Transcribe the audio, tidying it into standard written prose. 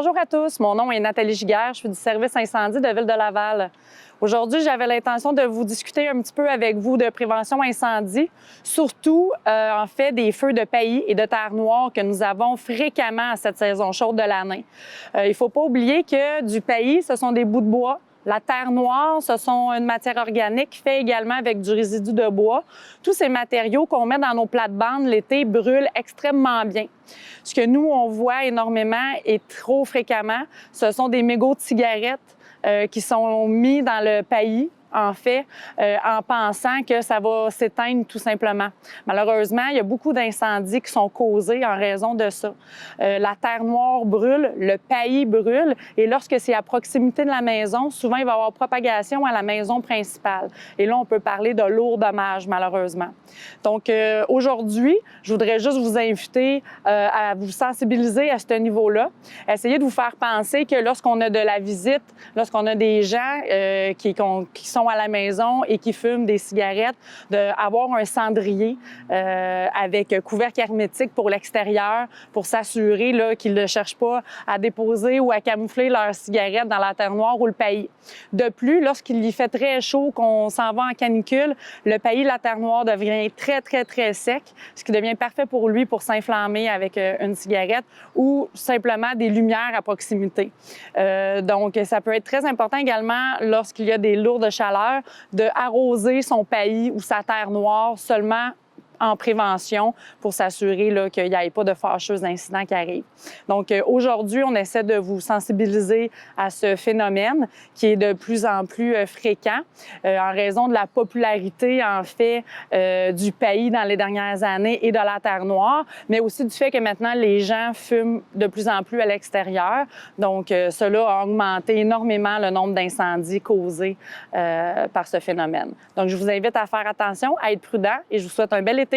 Bonjour à tous, mon nom est Nathalie Giguère, je suis du service incendie de Ville de Laval. Aujourd'hui, j'avais l'intention de vous discuter un petit peu avec vous de prévention incendie, surtout en fait des feux de paillis et de terre noire que nous avons fréquemment à cette saison chaude de l'année. Il ne faut pas oublier que du paillis, ce sont des bouts de bois. La terre noire, ce sont une matière organique faite également avec du résidu de bois. Tous ces matériaux qu'on met dans nos plates-bandes l'été brûlent extrêmement bien. Ce que nous, on voit énormément et trop fréquemment, ce sont des mégots de cigarettes qui sont mis dans le paillis, en fait, en pensant que ça va s'éteindre tout simplement. Malheureusement, il y a beaucoup d'incendies qui sont causés en raison de ça. La terre noire brûle, le paillis brûle, et lorsque c'est à proximité de la maison, souvent il va y avoir propagation à la maison principale. Et là, on peut parler de lourds dommages, malheureusement. Donc, aujourd'hui, je voudrais juste vous inviter à vous sensibiliser à ce niveau-là. Essayez de vous faire penser que lorsqu'on a de la visite, lorsqu'on a des gens qui sont à la maison et qui fument des cigarettes, d'avoir un cendrier avec couvercle hermétique pour l'extérieur pour s'assurer qu'ils ne cherchent pas à déposer ou à camoufler leurs cigarettes dans la terre noire ou le paillis. De plus, lorsqu'il y fait très chaud, qu'on s'en va en canicule, le paillis de la terre noire devient très, très, très sec, ce qui devient parfait pour lui pour s'inflammer avec une cigarette ou simplement des lumières à proximité. Donc, ça peut être très important également lorsqu'il y a des lourdes chaleurs de arroser son paillis ou sa terre noire seulement en prévention pour s'assurer qu'il n'y ait pas de fâcheux incidents qui arrivent. Donc, aujourd'hui, on essaie de vous sensibiliser à ce phénomène qui est de plus en plus fréquent en raison de la popularité, en fait, du paillis dans les dernières années et de la terre noire, mais aussi du fait que maintenant, les gens fument de plus en plus à l'extérieur. Donc, cela a augmenté énormément le nombre d'incendies causés par ce phénomène. Donc, je vous invite à faire attention, à être prudent et je vous souhaite un bel été.